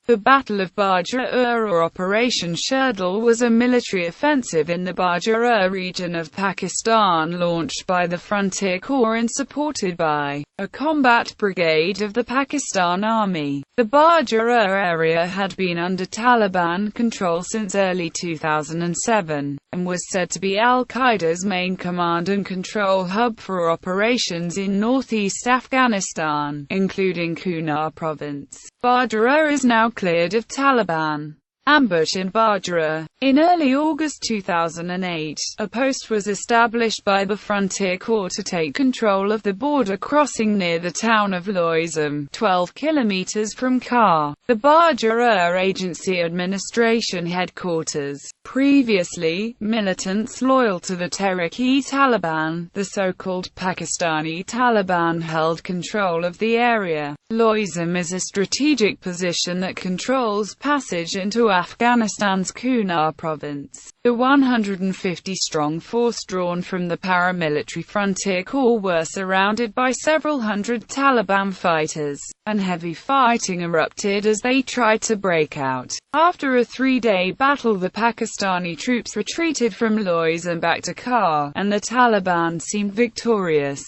The Battle of Bajur or Operation Sherdil was a military offensive in the Bajur region of Pakistan launched by the Frontier Corps and supported by a combat brigade of the Pakistan Army. The Bajur area had been under Taliban control since early 2007, and was said to be Al-Qaeda's main command and control hub for operations in northeast Afghanistan, including Kunar province. Bajur is now cleared of Taliban. Ambush in Bajur. In early August 2008, a post was established by the Frontier Corps to take control of the border crossing near the town of Loizam, 12 kilometers from Kar, the Bajur Agency Administration headquarters. Previously, militants loyal to the Tehrik-e-Taliban, the so-called Pakistani Taliban, held control of the area. Loizam is a strategic position that controls passage into Afghanistan's Kunar province. The 150-strong force drawn from the paramilitary Frontier Corps were surrounded by several hundred Taliban fighters, and heavy fighting erupted as they tried to break out. After a three-day battle, the Pakistani troops retreated from Loizam back to Kar, and the Taliban seemed victorious.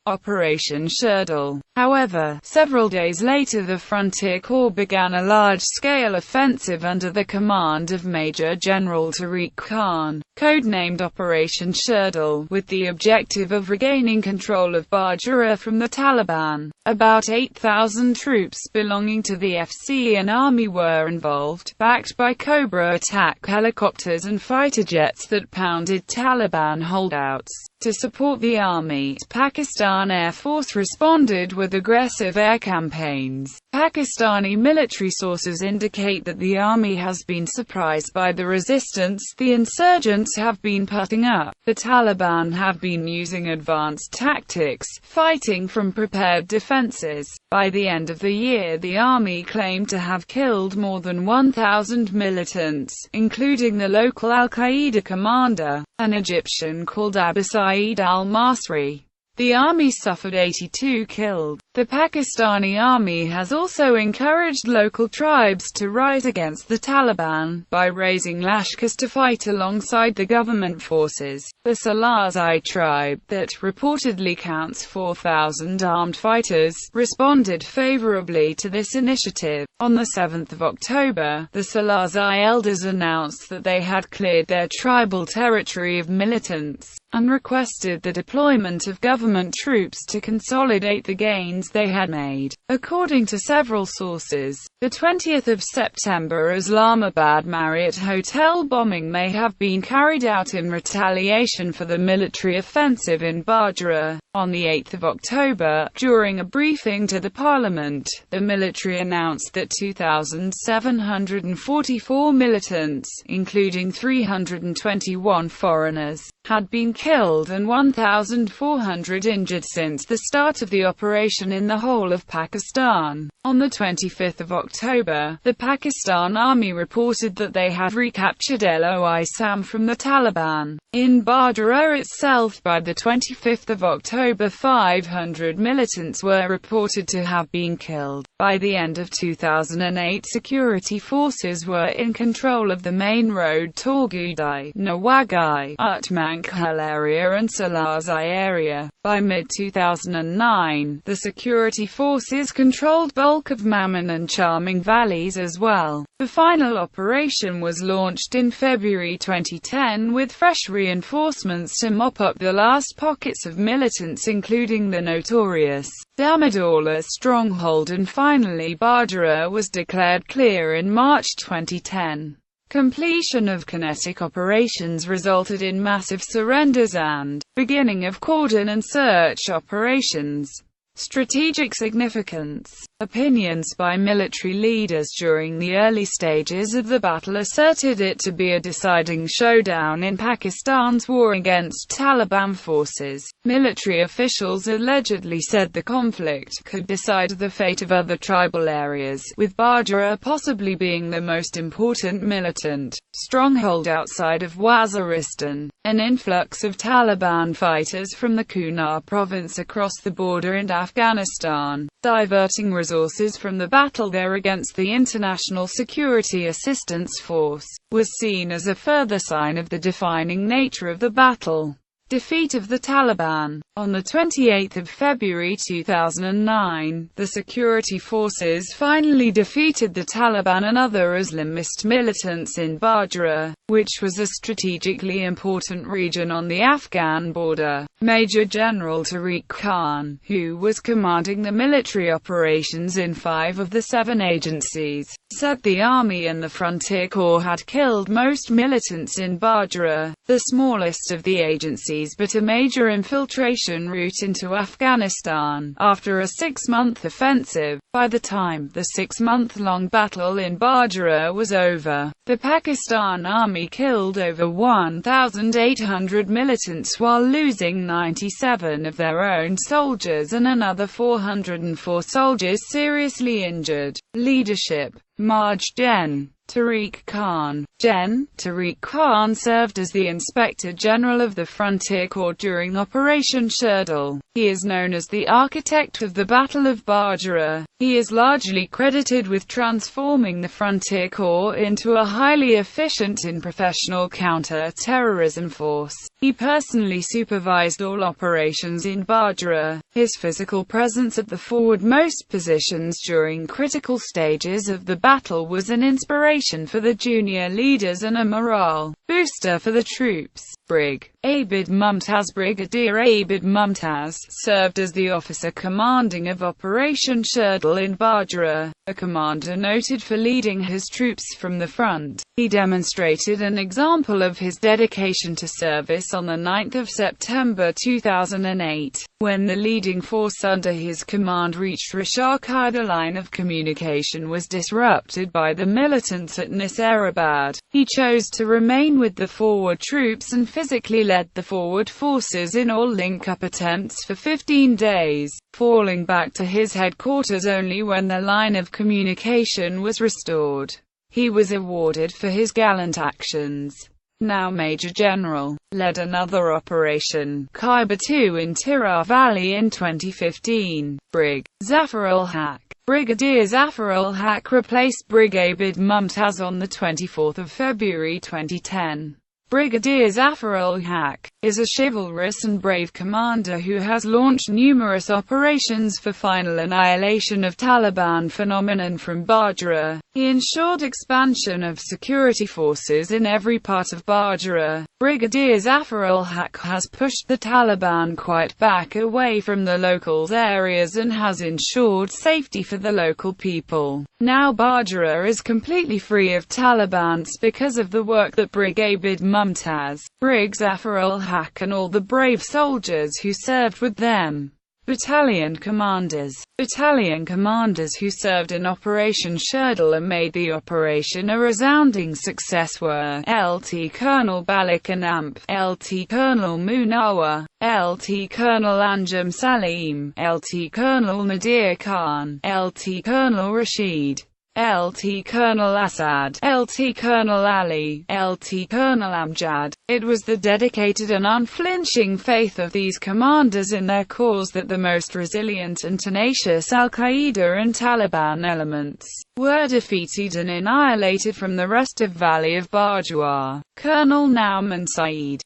Operation Sherdil. However, several days later the Frontier Corps began a large-scale offensive under the command of Major General Tariq Khan, codenamed Operation Sherdil, with the objective of regaining control of Bajur from the Taliban. About 8,000 troops belonging to the FC and Army were involved, backed by Cobra attack helicopters and fighter jets that pounded Taliban holdouts. To support the army, Pakistan Air Force responded with aggressive air campaigns. Pakistani military sources indicate that the army has been surprised by the resistance the insurgents have been putting up. The Taliban have been using advanced tactics, fighting from prepared defenses. By the end of the year, the army claimed to have killed more than 1,000 militants, including the local Al-Qaeda commander, an Egyptian called Abu Saeed al-Masri. The army suffered 82 killed. The Pakistani army has also encouraged local tribes to rise against the Taliban, by raising lashkars to fight alongside the government forces. The Salazai tribe, that reportedly counts 4,000 armed fighters, responded favorably to this initiative. On the 7th of October, the Salazai elders announced that they had cleared their tribal territory of militants, and requested the deployment of government troops to consolidate the gains they had made. According to several sources, the 20th of September Islamabad Marriott Hotel bombing may have been carried out in retaliation for the military offensive in Bajur. On the 8th of October, during a briefing to the parliament, the military announced that 2,744 militants, including 321 foreigners, had been killed and 1,400 injured since the start of the operation in the whole of Pakistan. On the 25th of October, the Pakistan Army reported that they had recaptured Loizam from the Taliban. In Bajur itself, by the 25th of October, 500 militants were reported to have been killed. By the end of 2008, security forces were in control of the main road Torgudai, Nawagai, Utmankhal area and Salazai area. By mid-2009, the security forces controlled bulk of Maman and Charming valleys as well. The final operation was launched in February 2010 with fresh reinforcements to mop up the last pockets of militants, including the notorious Damodar stronghold, and finally Bajur was declared clear in March 2010. Completion of kinetic operations resulted in massive surrenders and beginning of cordon and search operations. Strategic significance. Opinions by military leaders during the early stages of the battle asserted it to be a deciding showdown in Pakistan's war against Taliban forces. Military officials allegedly said the conflict could decide the fate of other tribal areas, with Bajur possibly being the most important militant stronghold outside of Waziristan. An influx of Taliban fighters from the Kunar province across the border into Afghanistan, diverting resources resources from the battle there against the International Security Assistance Force, was seen as a further sign of the defining nature of the battle. Defeat of the Taliban. On 28 February 2009, the security forces finally defeated the Taliban and other Islamist militants in Bajur, which was a strategically important region on the Afghan border. Major General Tariq Khan, who was commanding the military operations in 5 of the 7 agencies, said the Army and the Frontier Corps had killed most militants in Bajur, the smallest of the agencies but a major infiltration route into Afghanistan, after a 6-month offensive. By the time the 6-month-long battle in Bajur was over, the Pakistan Army killed over 1,800 militants while losing 97 of their own soldiers and another 404 soldiers seriously injured. Leadership. Marj Gen. Tariq Khan. Gen. Tariq Khan served as the Inspector General of the Frontier Corps during Operation Sherdil. He is known as the architect of the Battle of Bajur. He is largely credited with transforming the Frontier Corps into a highly efficient and professional counter-terrorism force. He personally supervised all operations in Bajur. His physical presence at the forward-most positions during critical stages of the battle was an inspiration for the junior leaders and a morale booster for the troops. Brig. Abid Mumtaz. Brigadier Abid Mumtaz served as the officer commanding of Operation Sherdil in Bajur, a commander noted for leading his troops from the front. He demonstrated an example of his dedication to service on 9 September 2008, when the leading force under his command reached Rishaka. The line of communication was disrupted by the militants at Nasirabad. He chose to remain with the forward troops and physically led the forward forces in all link-up attempts for 15 days, falling back to his headquarters only when the line of communication was restored. He was awarded for his gallant actions. Now Major General, led another operation, Khyber II in Tirah Valley in 2015. Brig. Zafar ul-Haq. Brigadier Zafar ul-Haq replaced Brig Abid Mumtaz on 24 February 2010. Brigadier Zafar ul-Haq is a chivalrous and brave commander who has launched numerous operations for final annihilation of Taliban phenomenon from Bajur. He ensured expansion of security forces in every part of Bajur. Brigadier Zafar ul-Haq has pushed the Taliban quite back away from the local areas and has ensured safety for the local people. Now Bajur is completely free of Taliban because of the work that Brig Abid Mumtaz, Brig Zafar ul-Haq and all the brave soldiers who served with them. Battalion commanders who served in Operation Sherdil and made the operation a resounding success were Lt. Colonel Balik Anamp, Lt. Colonel Munawar, Lt. Colonel Anjum Salim, Lt. Colonel Nadir Khan, Lt. Colonel Rashid, Lt. Colonel Asad, Lt. Colonel Ali, Lt. Colonel Amjad. It was the dedicated and unflinching faith of these commanders in their cause that the most resilient and tenacious Al-Qaeda and Taliban elements were defeated and annihilated from the rest of Valley of Bajur. Colonel Nauman Saeed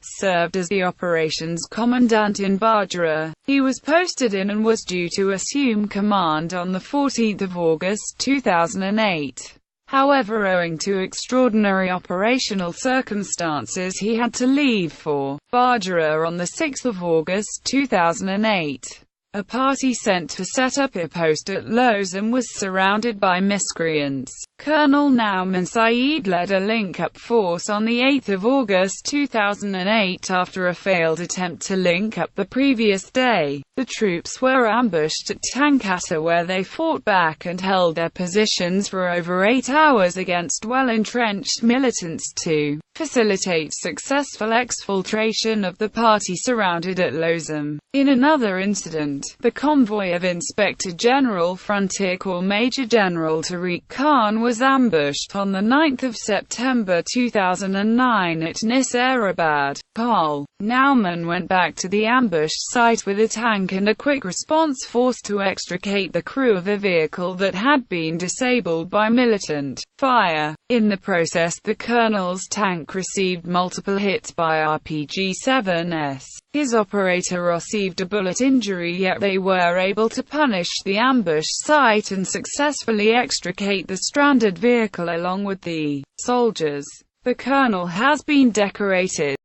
served as the operations commandant in Bajur. He was posted in and was due to assume command on 14 August 2008. However, owing to extraordinary operational circumstances, he had to leave for Bajur on 6 August 2008. A party sent to set up a post at Lozum was surrounded by miscreants. Colonel Nauman Saeed led a link-up force on 8 August 2008 after a failed attempt to link up the previous day. The troops were ambushed at Tankasa where they fought back and held their positions for over 8 hours against well-entrenched militants to facilitate successful exfiltration of the party surrounded at Lozum. In another incident, the convoy of Inspector General Frontier Corps Major General Tariq Khan was ambushed on 9 September 2009 at Nisarabad, Pol. Naumann went back to the ambushed site with a tank and a quick response force to extricate the crew of a vehicle that had been disabled by militant fire. In the process, the colonel's tank received multiple hits by RPG-7s. His operator received a bullet injury, yet they were able to punish the ambush site and successfully extricate the stranded vehicle along with the soldiers. The colonel has been decorated.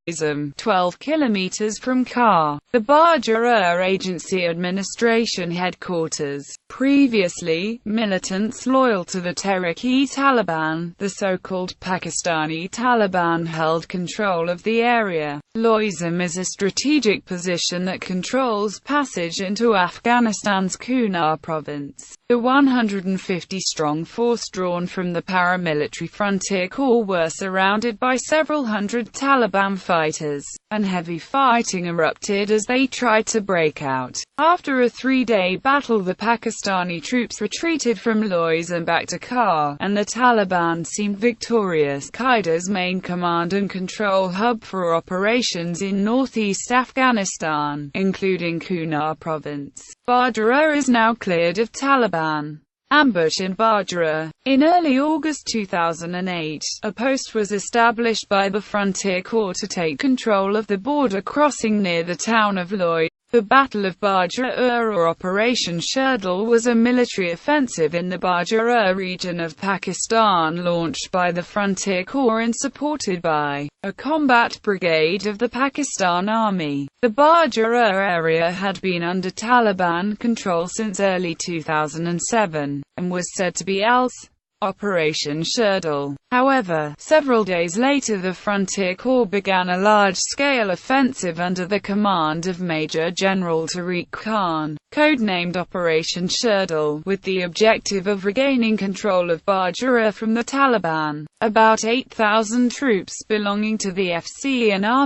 12 kilometers from Kar, the Bajur Agency Administration headquarters. Previously, militants loyal to the Tehrik-e-Taliban, the so-called Pakistani Taliban, held control of the area. Loizam is a strategic position that controls passage into Afghanistan's Kunar province. The 150-strong force drawn from the paramilitary Frontier Corps were surrounded by several hundred Taliban fighters, and heavy fighting erupted as they tried to break out. After a 3-day battle, the Pakistani troops retreated from Loizam back to Kar, and the Taliban seemed victorious. Al-Qaeda's main command and control hub for operations in northeast Afghanistan, including Kunar province. Bajur is now cleared of Taliban. Ambush in Bajur. In early August 2008, a post was established by the Frontier Corps to take control of the border crossing near the town of Loy. The Battle of Bajur, or Operation Sherdil, was a military offensive in the Bajur region of Pakistan launched by the Frontier Corps and supported by a combat brigade of the Pakistan Army. The Bajur area had been under Taliban control since early 2007, and was said to be Operation Sherdil. However, several days later the Frontier Corps began a large-scale offensive under the command of Major General Tariq Khan, codenamed Operation Sherdil, with the objective of regaining control of Bajur from the Taliban. About 8,000 troops belonging to the FC and Army